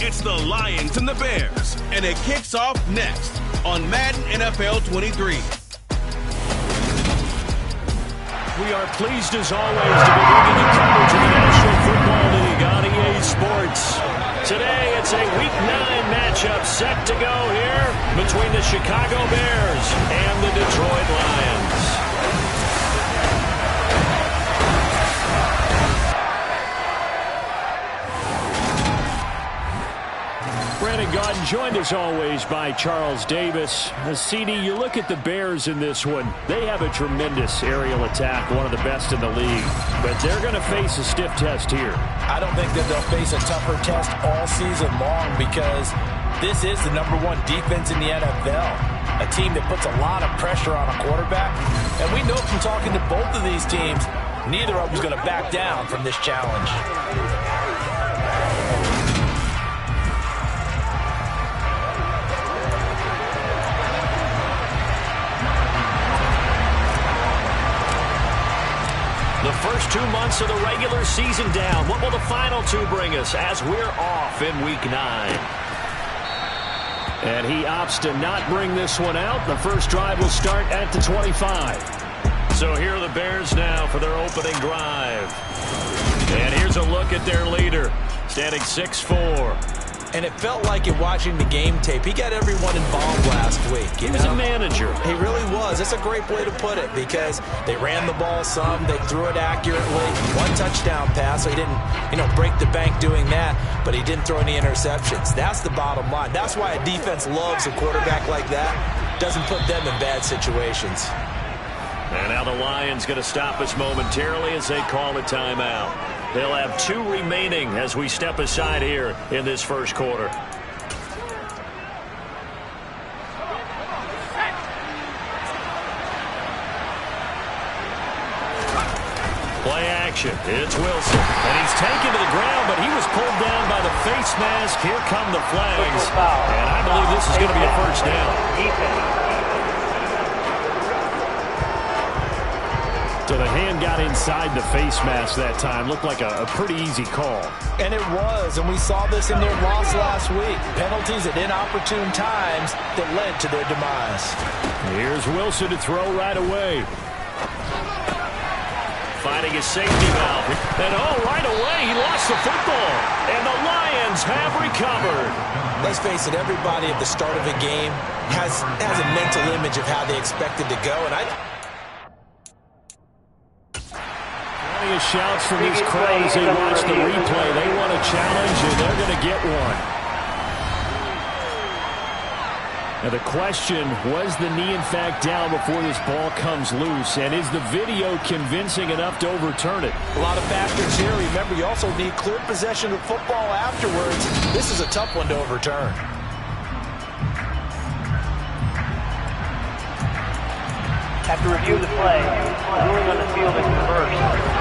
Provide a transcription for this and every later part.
It's the Lions and the Bears, and it kicks off next on Madden NFL 23. We are pleased as always to be bringing you coverage of the National Football League on EA Sports. Today it's a Week 9 matchup set to go here between the Chicago Bears and the Detroit Lions. Brandon Gaudin joined as always by Charles Davis. CD, you look at the Bears in this one. They have a tremendous aerial attack, one of the best in the league. But they're going to face a stiff test here. I don't think that they'll face a tougher test all season long because this is the #1 defense in the NFL. A team that puts a lot of pressure on a quarterback. And we know from talking to both of these teams, neither of them is going to back down from this challenge. The first 2 months of the regular season down. What will the final 2 bring us as we're off in Week 9? And he opts to not bring this one out. The first drive will start at the 25. So here are the Bears now for their opening drive. And here's a look at their leader, standing 6'4". And it felt like in watching the game tape, he got everyone involved last week. He was a manager. He really was. That's a great way to put it because they ran the ball some, they threw it accurately. 1 touchdown pass, so he didn't, break the bank doing that, but he didn't throw any interceptions. That's the bottom line. That's why a defense loves a quarterback like that. Doesn't put them in bad situations. And now the Lions going to stop us momentarily as they call a timeout. They'll have 2 remaining as we step aside here in this first quarter. Play action. It's Wilson. And he's taken to the ground, but he was pulled down by the face mask. Here come the flags. And I believe this is going to be a first down. So the hand got inside the face mask that time. Looked like a pretty easy call. And it was, and we saw this in their loss last week. Penalties at inopportune times that led to their demise. Here's Wilson to throw right away. Finding his safety valve. And right away, he lost the football. And the Lions have recovered. Let's face it, everybody at the start of a game has a mental image of how they expect it to go. And shouts from this crowd as they watch the replay. They want a challenge, and they're going to get one. Now the question, was the knee in fact down before this ball comes loose? And is the video convincing enough to overturn it? A lot of factors here. Remember, you also need clear possession of football afterwards. This is a tough one to overturn. After review of the play, ruling on the field is reversed.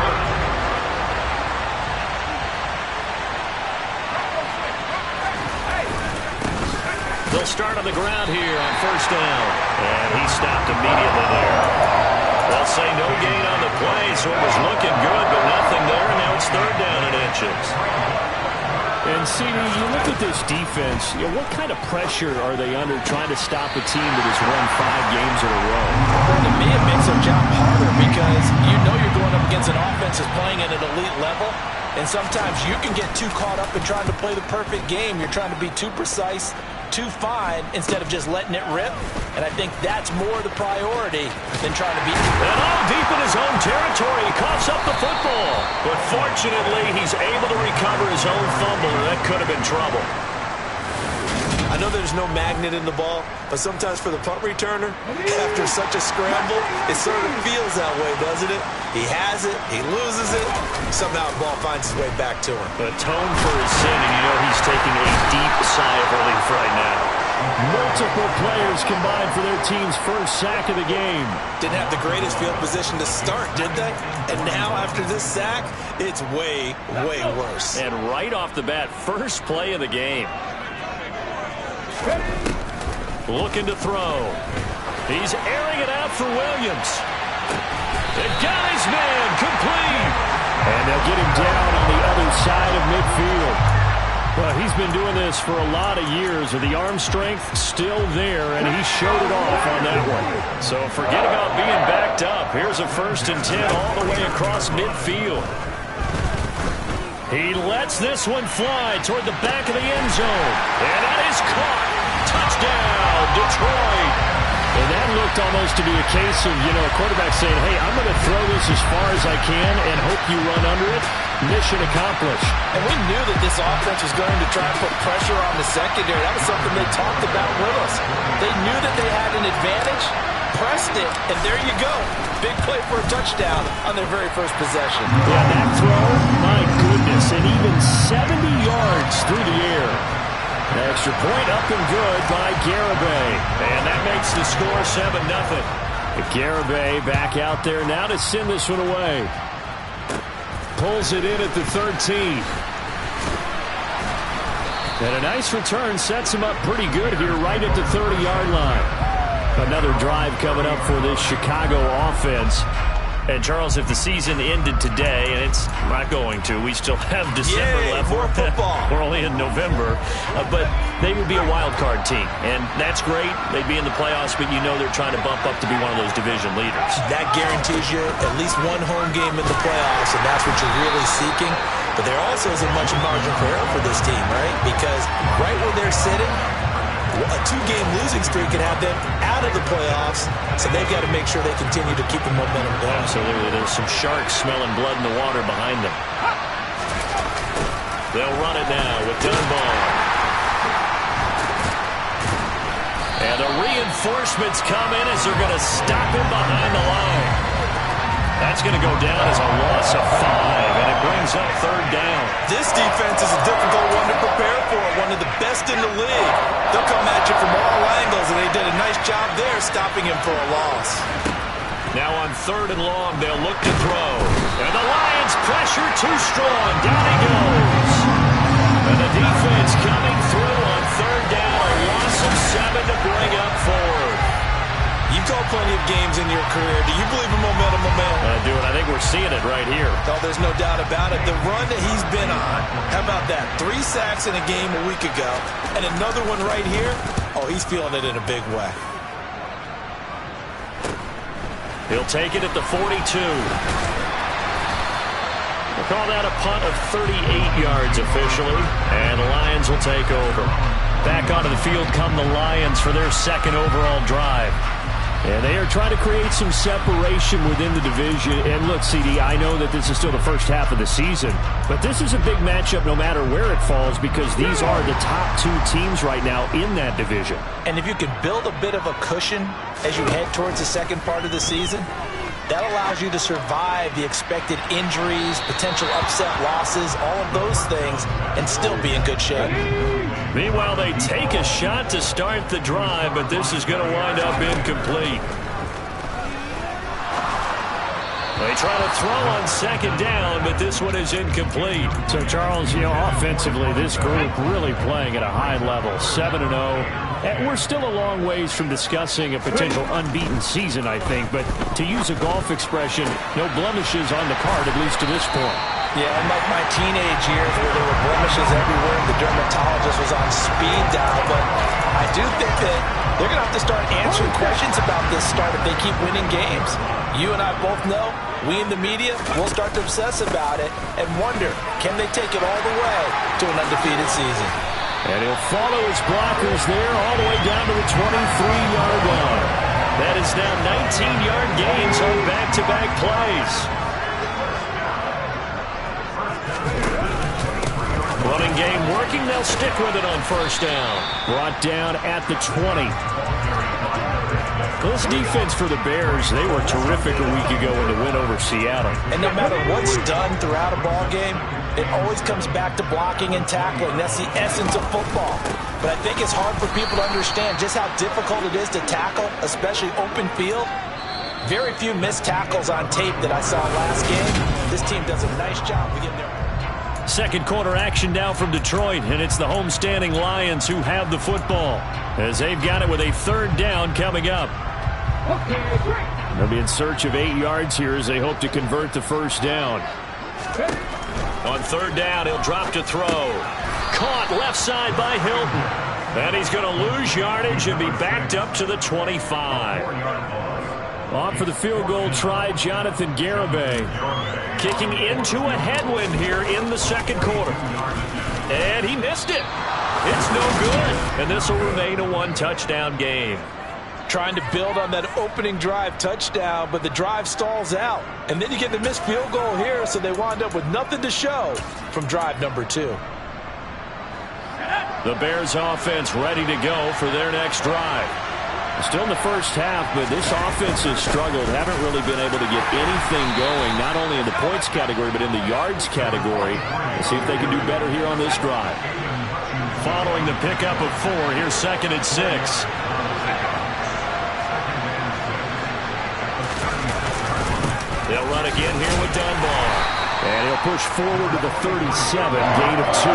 They'll start on the ground here on first down. And he stopped immediately there. They'll say no gain on the play, so it was looking good, but nothing there, and now it's 3rd down and inches. And, CD, you look at this defense, what kind of pressure are they under trying to stop a team that has won 5 games in a row? To me, it makes their job harder because you know you're going up against an offense that's playing at an elite level, and sometimes you can get too caught up in trying to play the perfect game. You're trying to be too precise, too fine, instead of just letting it rip. And I think that's more the priority than trying to be. And deep in his own territory, he coughs up the football. But fortunately, he's able to recover his own fumble, and that could have been trouble. I know there's no magnet in the ball, but sometimes for the punt returner, after such a scramble, it sort of feels that way, doesn't it? He has it, he loses it, somehow the ball finds its way back to him. Atone for his sin, and he's taking a deep sigh of relief right now. Multiple players combined for their team's first sack of the game. Didn't have the greatest field position to start, did they? And now, after this sack, it's way, way worse. And right off the bat, first play of the game. Looking to throw. He's airing it out for Williams. And got his man complete. And they'll get him down on the other side of midfield. Well, he's been doing this for a lot of years, with the arm strength still there, and he showed it off on that one. So forget about being backed up. Here's a 1st and 10 all the way across midfield. He lets this one fly toward the back of the end zone. And that is caught. Touchdown, Detroit. And that looked almost to be a case of, a quarterback saying, hey, I'm going to throw this as far as I can and hope you run under it. Mission accomplished. And we knew that this offense was going to try and put pressure on the secondary. That was something they talked about with us. They knew that they had an advantage, pressed it, and there you go. Big play for a touchdown on their very first possession. Yeah, that throw, my goodness, and even 70 yards through the air. An extra point up and good by Garibay. And that makes the score 7-0. Garibay back out there now to send this one away. Pulls it in at the 13. And a nice return sets him up pretty good here right at the 30-yard line. Another drive coming up for this Chicago offense. And, Charles, if the season ended today, and it's not going to, we still have December left. More football. We're only in November. But they would be a wild card team. And that's great. They'd be in the playoffs, but you know they're trying to bump up to be one of those division leaders. That guarantees you at least one home game in the playoffs, and that's what you're really seeking. But there also isn't much margin for error for this team, right? Because right where they're sitting, a 2-game losing streak could have them out of the playoffs, so they've got to make sure they continue to keep the momentum going. Absolutely. There's some sharks smelling blood in the water behind them. They'll run it now with Dunbar. And the reinforcements come in as they're going to stop him behind the line. That's going to go down as a loss of 5, and it brings up 3rd down. This defense is a difficult one to prepare for, one of the best in the league. They'll come at you from all angles, and they did a nice job there stopping him for a loss. Now on 3rd and long, they'll look to throw. And the Lions pressure too strong. Down he goes. And the defense coming through on 3rd down. A loss of 7 to bring up 4. You've called plenty of games in your career. Do you believe in momentum, my man? I do, and I think we're seeing it right here. Oh, there's no doubt about it. The run that he's been on, how about that? 3 sacks in a game a week ago, and another one right here. Oh, he's feeling it in a big way. He'll take it at the 42. We'll call that a punt of 38 yards officially, and the Lions will take over. Back onto the field come the Lions for their 2nd overall drive. And they are trying to create some separation within the division. And look, CD, I know that this is still the first half of the season, but this is a big matchup no matter where it falls, because these are the top 2 teams right now in that division. And if you can build a bit of a cushion as you head towards the second part of the season, that allows you to survive the expected injuries, potential upset losses, all of those things, and still be in good shape. Meanwhile, they take a shot to start the drive, but this is going to wind up incomplete. They try to throw on 2nd down, but this one is incomplete. So, Charles, offensively, this group really playing at a high level, 7-0. And we're still a long ways from discussing a potential unbeaten season, I think. But to use a golf expression, no blemishes on the card, at least to this point. Yeah, unlike my teenage years where there were blemishes everywhere, the dermatologist was on speed dial. But I do think that they're going to have to start answering questions about this start if they keep winning games. You and I both know, we in the media will start to obsess about it and wonder, can they take it all the way to an undefeated season? And he'll follow his blockers there all the way down to the 23-yard line. That is now 19-yard gains on back-to-back plays. Running game working. They'll stick with it on 1st down. Brought down at the 20. This defense for the Bears, they were terrific a week ago in the win over Seattle. And no matter what's done throughout a ball game, it always comes back to blocking and tackling. That's the essence of football. But I think it's hard for people to understand just how difficult it is to tackle, especially open field. Very few missed tackles on tape that I saw last game. This team does a nice job of getting there. 2nd quarter action now from Detroit, and it's the homestanding Lions who have the football as they've got it with a 3rd down coming up. They'll be in search of 8 yards here as they hope to convert the 1st down. On 3rd down, he'll drop to throw. caught left side by Hilton. And he's going to lose yardage and be backed up to the 25. On for the field goal try, Jonathan Garibay. Kicking into a headwind here in the second quarter. And he missed it. It's no good. And this will remain a one-touchdown game. Trying to build on that opening drive touchdown, but the drive stalls out. And then you get the missed field goal here, so they wind up with nothing to show from drive number 2. The Bears offense ready to go for their next drive. Still in the first half, but this offense has struggled. Haven't really been able to get anything going, not only in the points category, but in the yards category. Let's see if they can do better here on this drive. Following the pickup of 4, here's 2nd and 6. They'll run again here with Dunbar. And he'll push forward to the 37, gain of 2.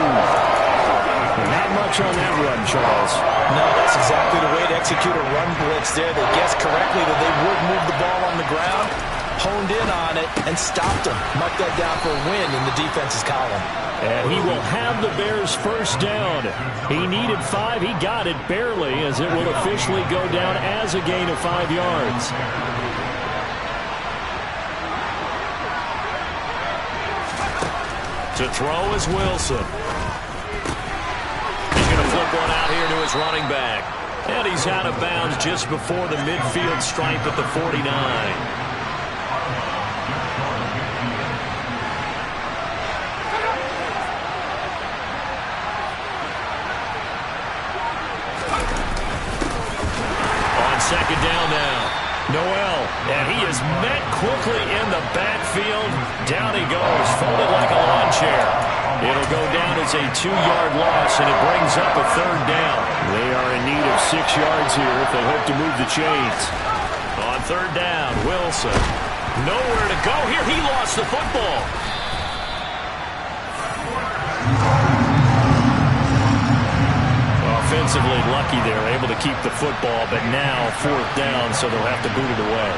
Not much on that run, Charles. No, that's exactly the way to execute a run blitz there. They guessed correctly that they would move the ball on the ground, honed in on it, and stopped them. Marked that down for a win in the defense's column. And he will have the Bears first down. He needed 5. He got it barely, as it will officially go down as a gain of 5 yards. To throw is Wilson. He's going to flip one out here to his running back. And he's out of bounds just before the midfield stripe at the 49. On second down now. Noel, and he is met quickly in the backfield. Down he goes, folded like a lawn chair. It'll go down as a 2-yard loss, and it brings up a 3rd down. They are in need of 6 yards here if they hope to move the chains. On 3rd down, Wilson. Nowhere to go here. He lost the football. Offensively lucky they're able to keep the football, but now 4th down, so they'll have to boot it away.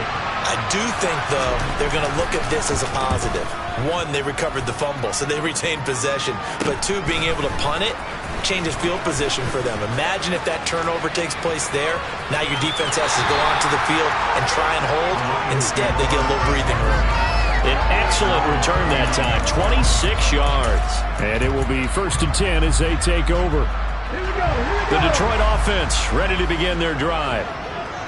I do think, though, they're going to look at this as a positive. 1, they recovered the fumble, so they retained possession. But 2, being able to punt it changes field position for them. Imagine if that turnover takes place there. Now your defense has to go onto the field and try and hold. Instead, they get a little breathing room. An excellent return that time, 26 yards. And it will be 1st and 10 as they take over. The Detroit offense ready to begin their drive.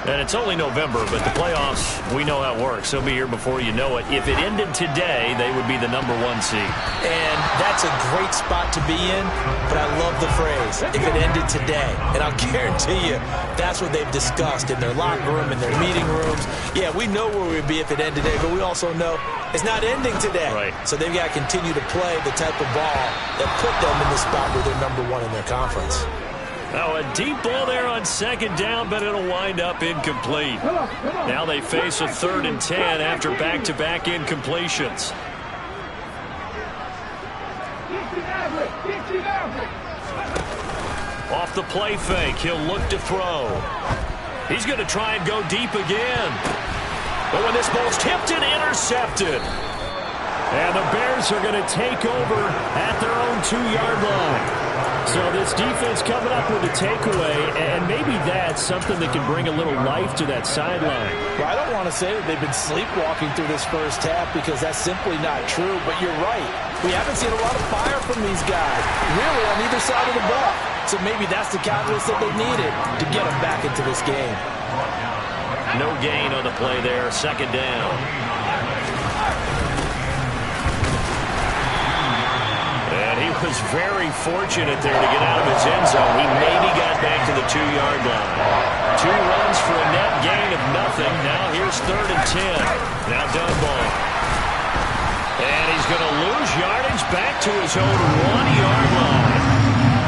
And it's only November, but the playoffs, we know how it works. They'll be here before you know it. If it ended today, they would be the number 1 seed. And that's a great spot to be in, but I love the phrase, if it ended today. And I'll guarantee you, that's what they've discussed in their locker room, in their meeting rooms. Yeah, we know where we'd be if it ended today, but we also know it's not ending today. Right. So they've got to continue to play the type of ball that put them in the spot where they're number 1 in their conference. Now a deep ball there on 2nd down, but it'll wind up incomplete. Now they face a 3rd and 10 after back-to-back incompletions. Off the play fake, he'll look to throw. He's going to try and go deep again. But when this ball's tipped and intercepted. And the Bears are going to take over at their own 2-yard line. So this defense coming up with a takeaway, and maybe that's something that can bring a little life to that sideline. Well, I don't want to say that they've been sleepwalking through this first half because that's simply not true, but you're right. We haven't seen a lot of fire from these guys, really, on either side of the ball. So maybe that's the catalyst that they needed to get them back into this game. No gain on the play there, 2nd down. And he was very fortunate there to get out of his end zone. He maybe got back to the 2-yard line. 2 runs for a net gain of nothing. Now here's 3rd and 10. Now Dunbar. And he's going to lose yardage back to his own 1-yard line.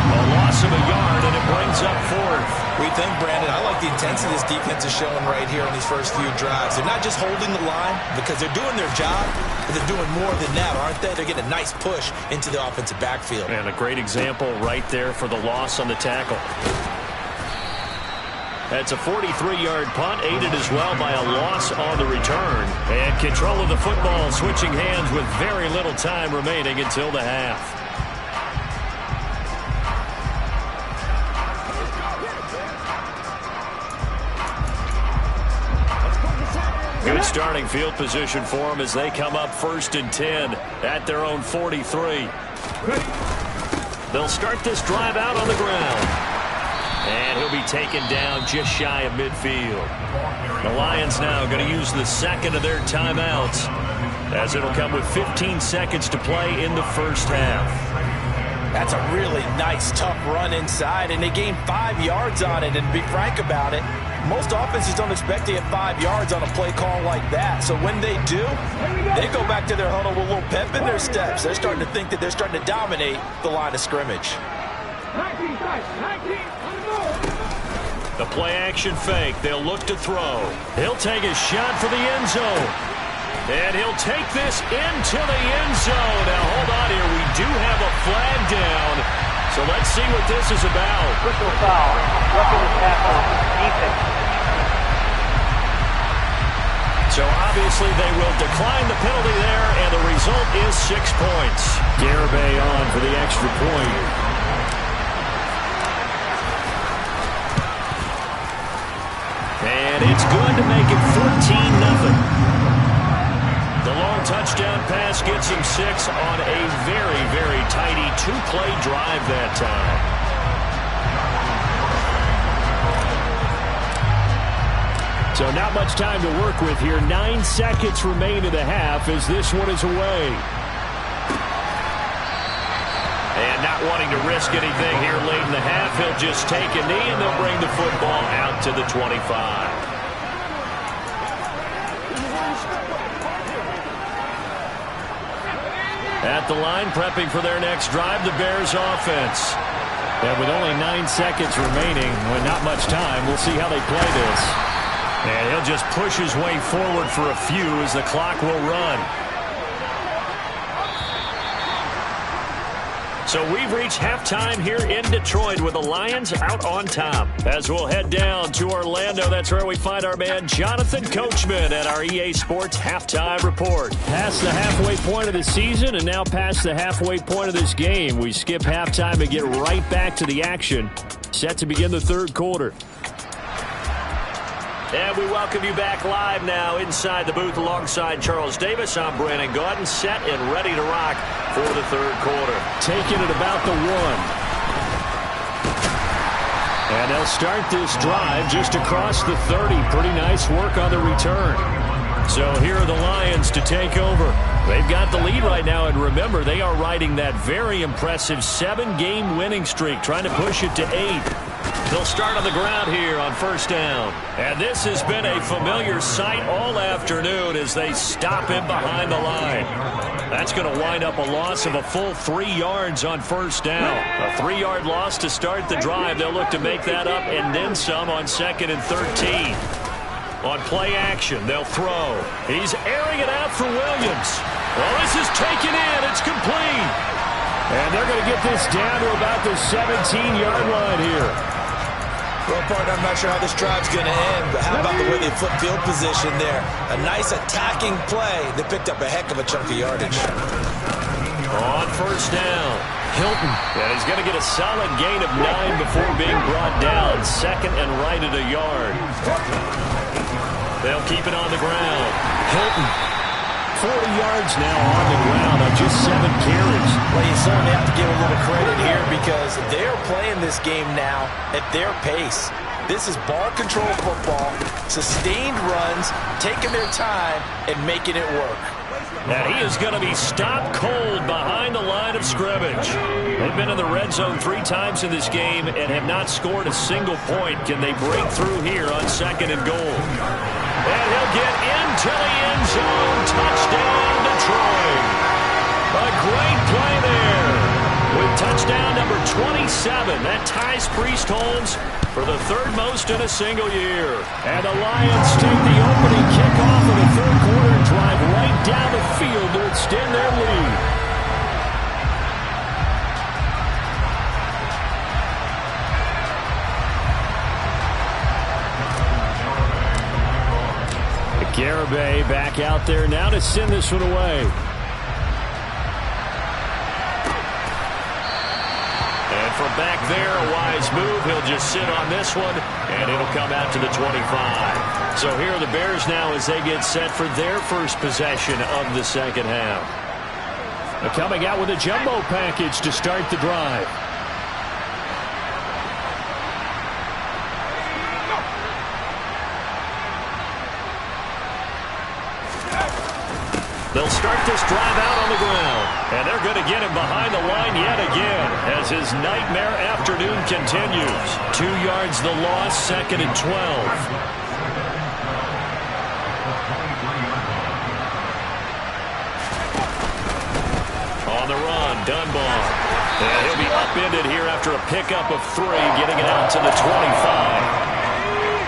A loss of a yard, and it brings up 4th. We think, Brandon, I like the intensity this defense is showing right here on these first few drives. They're not just holding the line because they're doing their job, but they're doing more than that, aren't they? They're getting a nice push into the offensive backfield. And a great example right there for the loss on the tackle. That's a 43-yard punt, aided as well by a loss on the return. And control of the football switching hands with very little time remaining until the half. Good starting field position for them as they come up 1st and 10 at their own 43. They'll start this drive out on the ground. And he'll be taken down just shy of midfield. The Lions now going to use the second of their timeouts, as it'll come with 15 seconds to play in the first half. That's a really nice, tough run inside, and they gained 5 yards on it. And to be frank about it, most offenses don't expect to get 5 yards on a play call like that. So when they do, they go back to their huddle with a little pep in their steps. They're starting to think that they're starting to dominate the line of scrimmage. The play-action fake. They'll look to throw. He'll take a shot for the end zone. And he'll take this into the end zone. Now, hold on here. We do have a flag down. So let's see what this is about. Personal foul. Roughing the tackle. Defense. So obviously they will decline the penalty there, and the result is 6 points. Garibay on for the extra point. And it's good to make it 14-0. The long touchdown pass gets him 6 on a very, very tidy 2-play drive that time. So not much time to work with here. 9 seconds remain in the half as this one is away. And not wanting to risk anything here late in the half, he'll just take a knee and they'll bring the football out to the 25. At the line, prepping for their next drive, the Bears offense. And with only 9 seconds remaining, with not much time, we'll see how they play this. And he'll just push his way forward for a few as the clock will run. So we've reached halftime here in Detroit with the Lions out on top. As we'll head down to Orlando, that's where we find our man Jonathan Coachman at our EA Sports Halftime Report. Past the halfway point of the season and now past the halfway point of this game. We skip halftime and get right back to the action. Set to begin the third quarter. And we welcome you back live now inside the booth alongside Charles Davis. I'm Brandon Gaudin, set and ready to rock for the third quarter. Taking it about the 1. And they'll start this drive just across the 30. Pretty nice work on the return. So here are the Lions to take over. They've got the lead right now, and remember, they are riding that very impressive 7-game winning streak, trying to push it to 8. They'll start on the ground here on first down. And this has been a familiar sight all afternoon as they stop him behind the line. That's going to wind up a loss of a full 3 yards on first down. A 3-yard loss to start the drive. They'll look to make that up and then some on 2nd and 13. On play action, they'll throw. He's airing it out for Williams. Well, this is taken in. It's complete. And they're going to get this down to about the 17-yard line here. Well, partner, I'm not sure how this drive's going to end, but how about the way they flip field position there? A nice attacking play that picked up a heck of a chunk of yardage. On first down, Hilton. And he's going to get a solid gain of 9 before being brought down. 2nd and right at a yard. They'll keep it on the ground. Hilton. 40 yards now on the ground on just 7 carries. Well, you certainly have to give a little credit here because they're playing this game now at their pace. This is ball control football, sustained runs, taking their time, and making it work. And he is going to be stopped cold behind the line of scrimmage. They've been in the red zone 3 times in this game and have not scored a single point. Can they break through here on 2nd and goal? And he'll get into the end zone. Touchdown, Detroit. A great play there. With touchdown number 27, that ties Priest Holmes for the 3rd most in a single year. And the Lions take the opening kickoff of the third quarter and drive right down the field to extend their lead. Garibay back out there now to send this one away. And from back there, a wise move. He'll just sit on this one, and it'll come out to the 25. So here are the Bears now as they get set for their first possession of the second half. They're coming out with a jumbo package to start the drive. They'll start this drive out on the ground, and they're going to get him behind the line yet again as his nightmare afternoon continues. 2 yards the loss, 2nd and 12. On the run, Dunbar. And he'll be upended here after a pickup of 3, getting it out to the 25.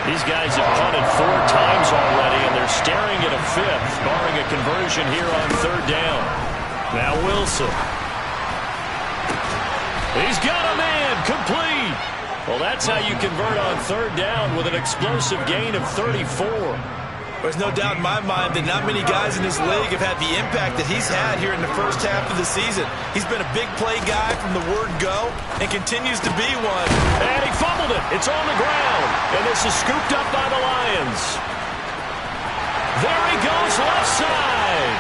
These guys have punted 4 times already, and they're staring at a 5th, barring a conversion here on 3rd down. Now Wilson. He's got a man, complete. Well, that's how you convert on 3rd down with an explosive gain of 34. There's no doubt in my mind that not many guys in this league have had the impact that he's had here in the first half of the season. He's been a big play guy from the word go and continues to be one. And he fumbled it. It's on the ground. And this is scooped up by the Lions. There he goes, left side.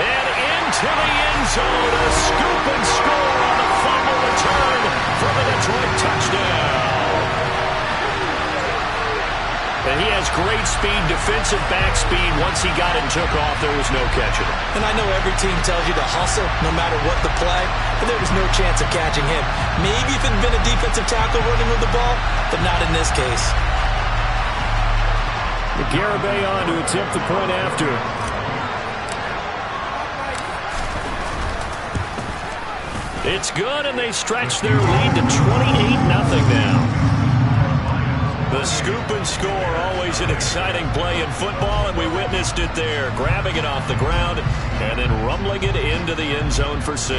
And into the end zone, a scoop and score on the fumble return for the Detroit touchdown. And he has great speed, defensive back speed. Once he got it and took off, there was no catching him. And I know every team tells you to hustle no matter what the play, but there was no chance of catching him. Maybe if it had been a defensive tackle running with the ball, but not in this case. Garibay on to attempt the point after. It's good, and they stretch their lead to 28-0 now. The scoop and score, always an exciting play in football, and we witnessed it there. Grabbing it off the ground and then rumbling it into the end zone for 6.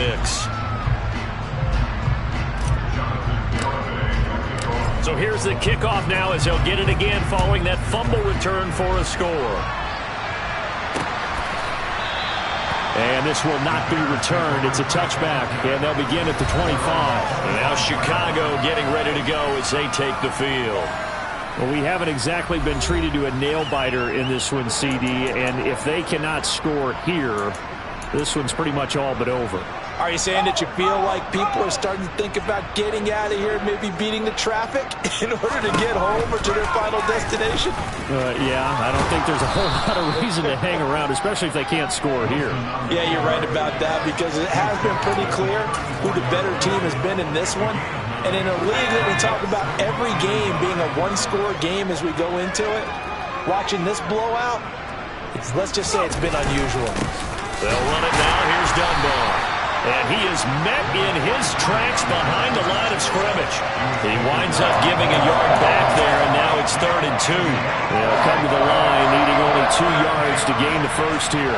So here's the kickoff now as they'll get it again following that fumble return for a score. And this will not be returned. It's a touchback, and they'll begin at the 25. And now Chicago getting ready to go as they take the field. Well, we haven't exactly been treated to a nail-biter in this one, CD, and if they cannot score here, this one's pretty much all but over. Are you saying that you feel like people are starting to think about getting out of here, maybe beating the traffic in order to get home or to their final destination? Yeah, I don't think there's a whole lot of reason to hang around, especially if they can't score here. Yeah, you're right about that because it has been pretty clear who the better team has been in this one. And in a league that we talk about every game being a one-score game as we go into it, watching this blowout, let's just say it's been unusual. They'll run it now. Here's Dunbar. And he is met in his tracks behind the line of scrimmage. He winds up giving a yard back there, and now it's 3rd and 2. They'll come to the line, needing only 2 yards to gain the first here.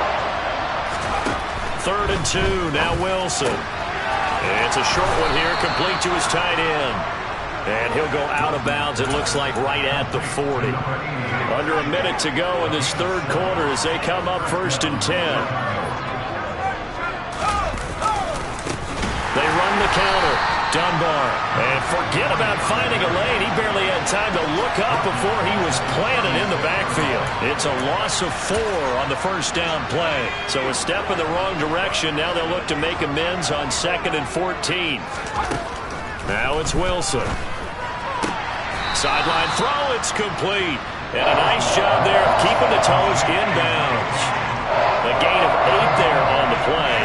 3rd and 2, now Wilson. It's a short one here, complete to his tight end. And he'll go out of bounds, it looks like right at the 40. Under a minute to go in this 3rd quarter as they come up 1st and 10. They run the counter. Dunbar. And forget about finding a lane. He barely had time to look up before he was planted in the backfield. It's a loss of 4 on the 1st down play. So a step in the wrong direction. Now they'll look to make amends on 2nd and 14. Now it's Wilson. Sideline throw. It's complete. And a nice job there of keeping the toes inbounds. A gain of 8 there on the play.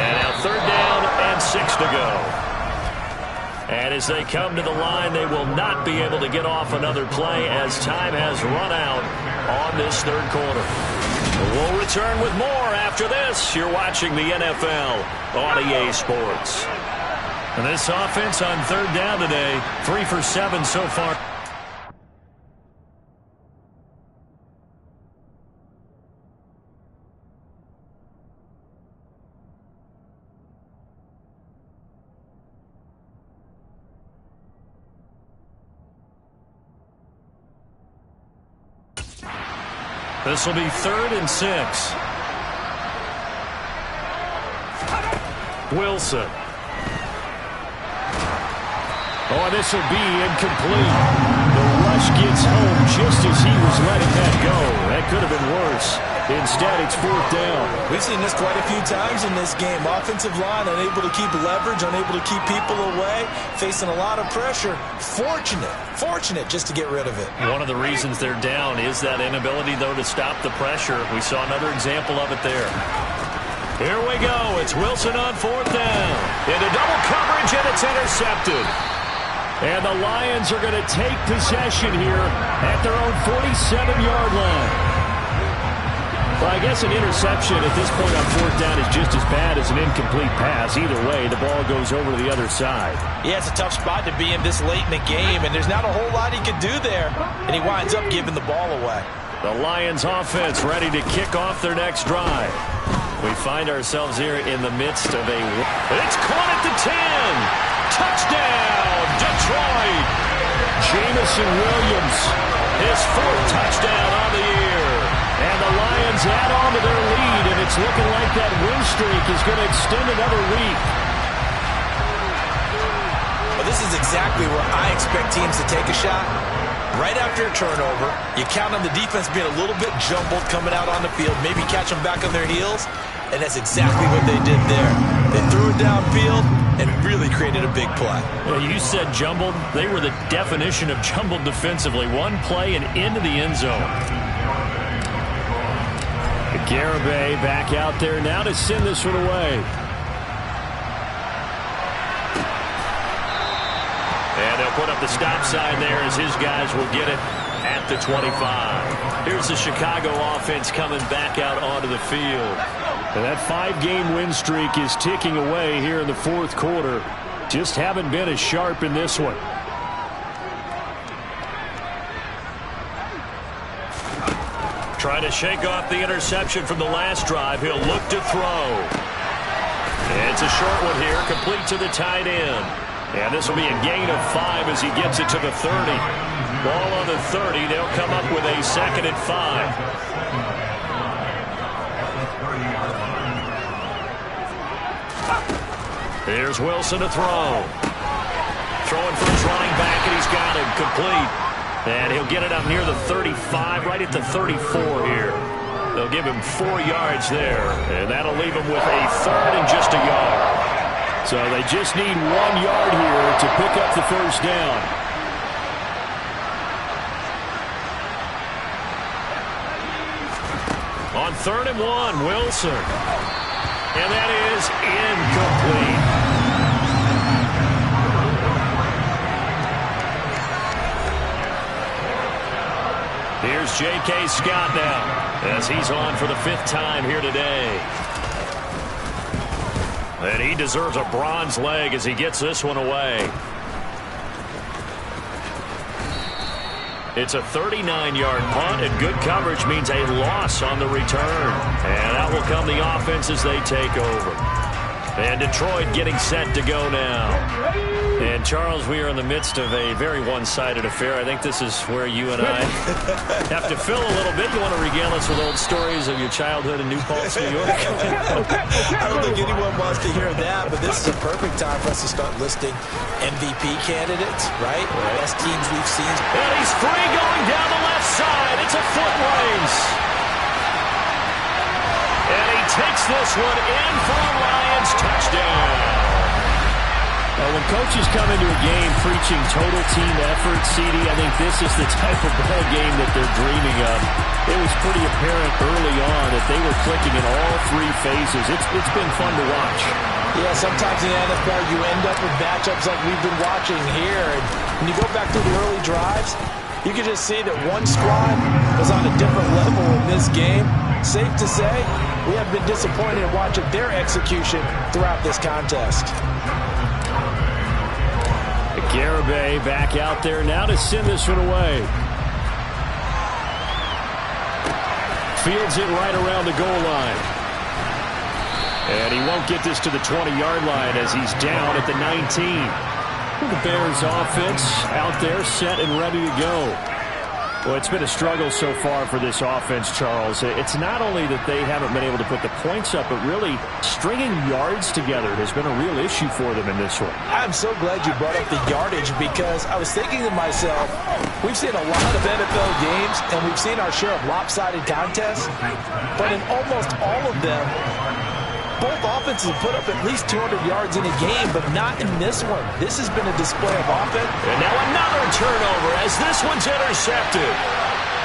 And now 3rd down and 6 to go. And as they come to the line, they will not be able to get off another play as time has run out on this 3rd quarter. We'll return with more after this. You're watching the NFL on EA Sports. And this offense on 3rd down today, 3 for 7 so far. This will be 3rd and 6. Wilson. Oh, and this will be incomplete. The rush gets home just as he was letting that go. That could have been worse. Instead, it's fourth down. We've seen this quite a few times in this game. Offensive line unable to keep leverage, unable to keep people away, facing a lot of pressure. Fortunate just to get rid of it. One of the reasons they're down is that inability, though, to stop the pressure. We saw another example of it there. Here we go. It's Wilson on fourth down. Into double coverage, and it's intercepted. And the Lions are going to take possession here at their own 47-yard line. Well, I guess an interception at this point on fourth down is just as bad as an incomplete pass. Either way, the ball goes over to the other side. Yeah, it's a tough spot to be in this late in the game, and there's not a whole lot he could do there. And he winds up giving the ball away. The Lions offense ready to kick off their next drive. We find ourselves here in the midst of a... It's caught at the 10. Touchdown, Detroit. Jameson Williams, his fourth touchdown on the year. And the Lions add on to their lead, and it's looking like that win streak is going to extend another week. Well, this is exactly where I expect teams to take a shot. Right after a turnover, you count on the defense being a little bit jumbled coming out on the field, maybe catch them back on their heels, and that's exactly what they did there. They threw it downfield and really created a big play. Well, you said jumbled. They were the definition of jumbled defensively. One play and into the end zone. Garibay back out there now to send this one away. And they'll put up the stop sign there as his guys will get it at the 25. Here's the Chicago offense coming back out onto the field. And that 5-game win streak is ticking away here in the fourth quarter. Just haven't been as sharp in this one. Trying to shake off the interception from the last drive. He'll look to throw. It's a short one here, complete to the tight end. And this will be a gain of 5 as he gets it to the 30. Ball on the 30. They'll come up with a 2nd and 5. Here's Wilson to throw. Throwing for his running back, and he's got him complete. And he'll get it up near the 35, right at the 34 here. They'll give him 4 yards there, and that'll leave him with a 3rd and just a yard. So they just need 1 yard here to pick up the first down. On 3rd and 1, Wilson. And that is incomplete. Here's J.K. Scott now as he's on for the 5th time here today. And he deserves a bronze leg as he gets this one away. It's a 39-yard punt, and good coverage means a loss on the return. And out will come the offense as they take over. And Detroit getting set to go now. And, Charles, we are in the midst of a very one-sided affair. I think this is where you and I have to fill a little bit. You want to regale us with old stories of your childhood in New Paltz, New York? I don't think anyone wants to hear that, but this is a perfect time for us to start listing MVP candidates, right? Best teams we've seen. And he's free going down the left side. It's a foot race. And he takes this one in for a Lions touchdown. When coaches come into a game preaching total team effort, CD, I think this is the type of ball game that they're dreaming of. It was pretty apparent early on that they were clicking in all 3 phases. It's been fun to watch. Yeah, sometimes in the NFL you end up with matchups like we've been watching here. And when you go back through the early drives, you can just see that one squad was on a different level in this game. Safe to say, we have been disappointed in watching their execution throughout this contest. Garibay back out there now to send this one away. Fields it right around the goal line. And he won't get this to the 20-yard line as he's down at the 19. The Bears offense out there set and ready to go. Well, it's been a struggle so far for this offense, Charles. It's not only that they haven't been able to put the points up, but really stringing yards together has been a real issue for them in this one. I'm so glad you brought up the yardage because I was thinking to myself, we've seen a lot of NFL games and we've seen our share of lopsided contests, but in almost all of them, both offenses have put up at least 200 yards in a game, but not in this one. This has been a display of offense. And now another turnover as this one's intercepted.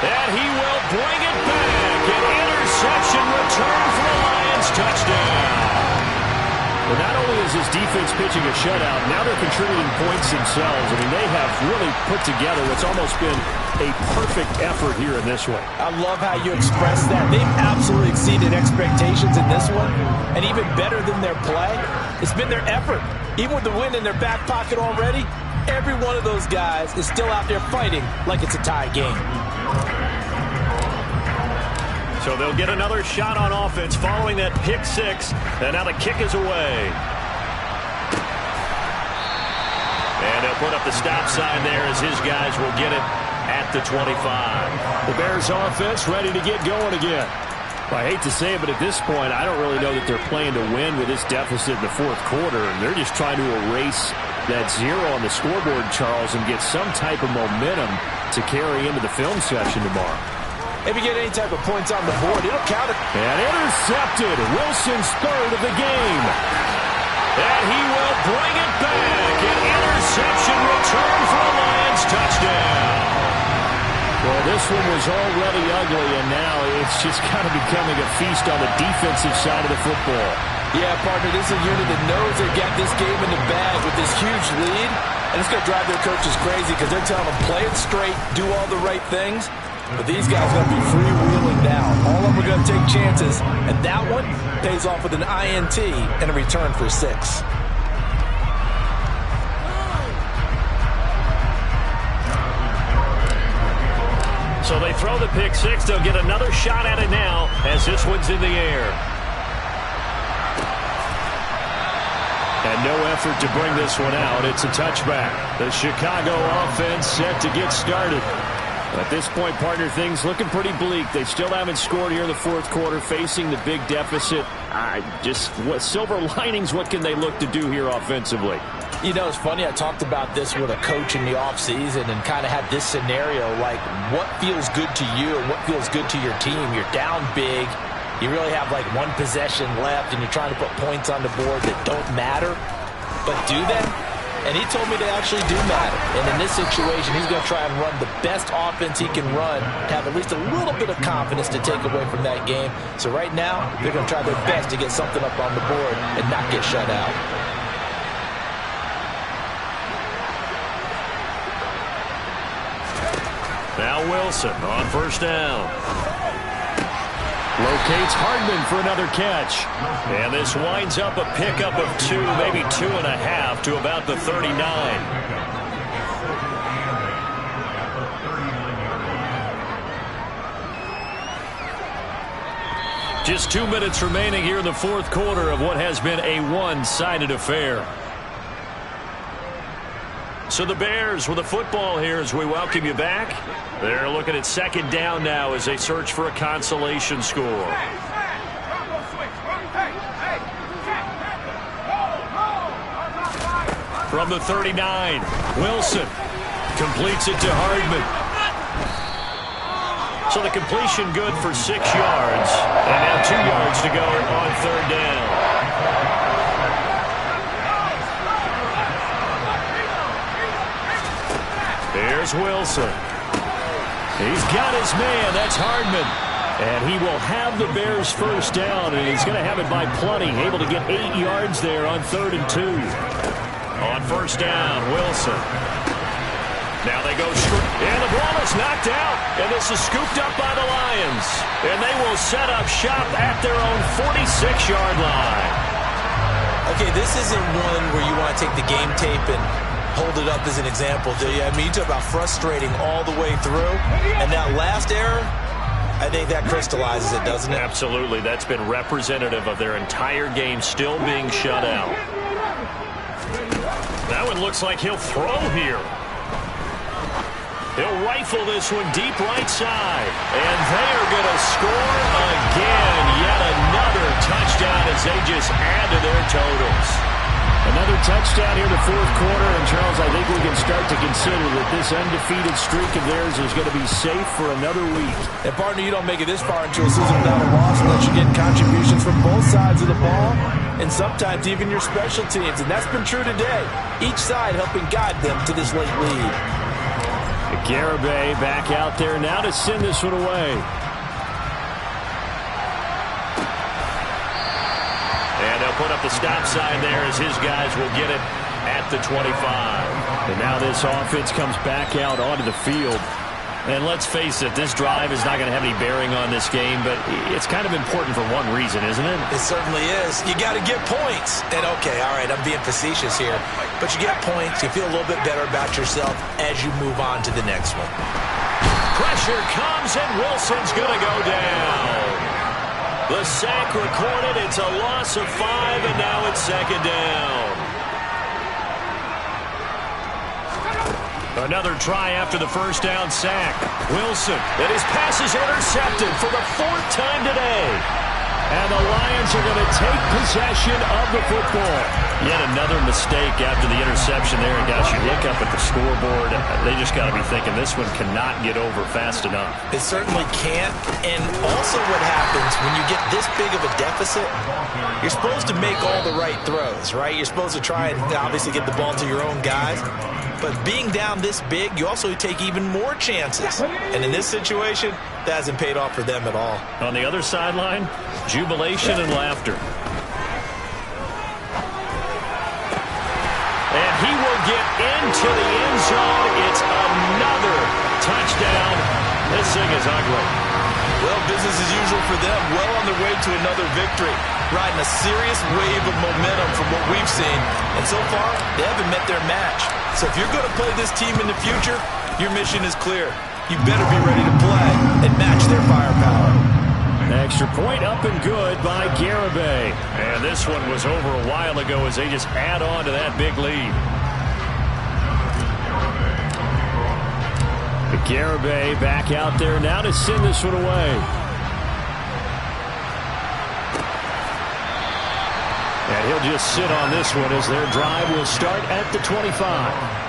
And he will bring it back. An interception return for the Lions. Touchdown. But not only is this defense pitching a shutout, now they're contributing points themselves. I mean, they have really put together what's almost been a perfect effort here in this one. I love how you express that. They've absolutely exceeded expectations in this one. And even better than their play, it's been their effort. Even with the win in their back pocket already, every one of those guys is still out there fighting like it's a tie game. So they'll get another shot on offense following that pick six. And now the kick is away. And they'll put up the stop sign there as his guys will get it at the 25. The Bears offense ready to get going again. Well, I hate to say it, but at this point, I don't really know that they're playing to win with this deficit in the fourth quarter. And they're just trying to erase that zero on the scoreboard, Charles, and get some type of momentum to carry into the film session tomorrow. If you get any type of points on the board, it'll count it. And intercepted. Wilson's third of the game. And he will bring it back. An interception return for a Lions touchdown. Well, this one was already ugly, and now it's just kind of becoming a feast on the defensive side of the football. Yeah, partner, this is a unit that knows they got this game in the bag with this huge lead, and it's going to drive their coaches crazy because they're telling them play it straight, do all the right things. But these guys are going to be freewheeling now. All of them are going to take chances, and that one pays off with an INT and a return for 6. So they throw the pick six. They'll get another shot at it now as this one's in the air. And no effort to bring this one out. It's a touchback. The Chicago offense set to get started. At this point, partner, things looking pretty bleak. They still haven't scored here in the fourth quarter, facing the big deficit. What silver linings, what can they look to do here offensively? You know, it's funny, I talked about this with a coach in the offseason and kind of had this scenario, like what feels good to you and what feels good to your team. You're down big. You really have like one possession left, and you're trying to put points on the board that don't matter. But do they? And he told me they actually do matter. And in this situation, he's going to try and run the best offense he can run to have at least a little bit of confidence to take away from that game. So right now, they're going to try their best to get something up on the board and not get shut out. Now Wilson on first down. Locates Hardman for another catch. And this winds up a pickup of 2, maybe 2.5 to about the 39. Just 2 minutes remaining here in the fourth quarter of what has been a one-sided affair. So the Bears with the football here as we welcome you back. They're looking at second down now as they search for a consolation score. From the 39, Wilson completes it to Hardman. So the completion good for 6 yards. And now 2 yards to go on third down. There's Wilson. He's got his man. That's Hardman. And he will have the Bears first down, and he's going to have it by plenty. Able to get 8 yards there on 3rd and 2. On first down, Wilson. Now they go straight. And the ball is knocked out. And this is scooped up by the Lions. And they will set up shop at their own 46-yard line. Okay, this isn't one where you want to take the game tape and hold it up as an example, do you? I mean, you talk about frustrating all the way through. And that last error, I think that crystallizes it, doesn't it? Absolutely. That's been representative of their entire game still being shut out. That one looks like he'll throw here. He'll rifle this one deep right side. And they are going to score again. Yet another touchdown as they just add to their totals. Another touchdown here in the fourth quarter. And, Charles, I think we can start to consider that this undefeated streak of theirs is going to be safe for another week. And, partner, you don't make it this far into a season without a loss unless you're getting contributions from both sides of the ball and sometimes even your special teams. And that's been true today. Each side helping guide them to this late lead. Garibay back out there now to send this one away. And they'll put up the stop sign there as his guys will get it at the 25. And now this offense comes back out onto the field. And let's face it, this drive is not going to have any bearing on this game, but it's kind of important for one reason, isn't it? It certainly is. You got to get points. And, okay, all right, I'm being facetious here. But you get points, you feel a little bit better about yourself as you move on to the next one. Pressure comes, and Wilson's going to go down. The sack recorded. It's a loss of 5, and now it's second down. Another try after the first down sack. Wilson, and his pass is intercepted for the 4th time today. And the Lions are going to take possession of the football. Yet another mistake after the interception there. And, guys, you look up at the scoreboard, they just got to be thinking this one cannot get over fast enough. It certainly can't. And also what happens when you get this big of a deficit, you're supposed to make all the right throws, right? You're supposed to try and obviously get the ball to your own guys. But being down this big, you also take even more chances. And in this situation, that hasn't paid off for them at all. On the other sideline, jubilation and laughter. And he will get into the end zone. It's another touchdown. This thing is ugly. Well, business as usual for them. Well on their way to another victory. Riding a serious wave of momentum from what we've seen. And so far, they haven't met their match. So if you're going to play this team in the future, your mission is clear. You better be ready to play and match their firepower. Extra point up and good by Garibay. And this one was over a while ago as they just add on to that big lead. Garibay back out there now to send this one away. And he'll just sit on this one as their drive will start at the 25.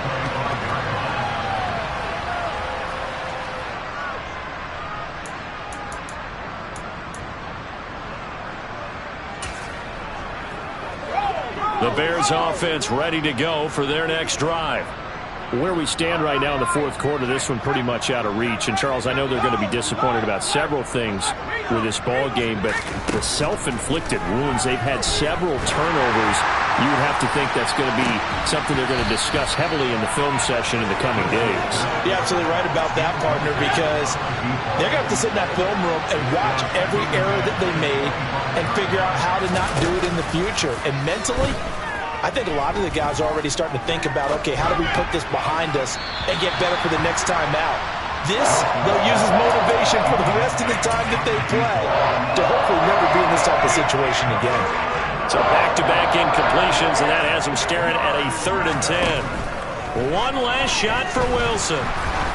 The Bears offense ready to go for their next drive. Where we stand right now in the fourth quarter, this one pretty much out of reach. And, Charles, I know they're going to be disappointed about several things with this ball game, but the self-inflicted wounds, they've had several turnovers. You would have to think that's going to be something they're going to discuss heavily in the film session in the coming days. You're absolutely right about that, partner, because they're going to have to sit in that film room and watch every error that they made and figure out how to not do it in the future. And mentally, I think a lot of the guys are already starting to think about, okay, how do we put this behind us and get better for the next time out? This, they'll use as motivation for the rest of the time that they play to hopefully never be in this type of situation again. So back-to-back incompletions, and that has them staring at a 3rd and 10. One last shot for Wilson.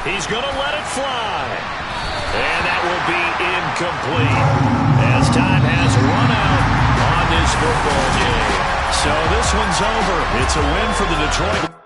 He's going to let it fly. And that will be incomplete as time has run out on this football game. So this one's over. It's a win for the Detroit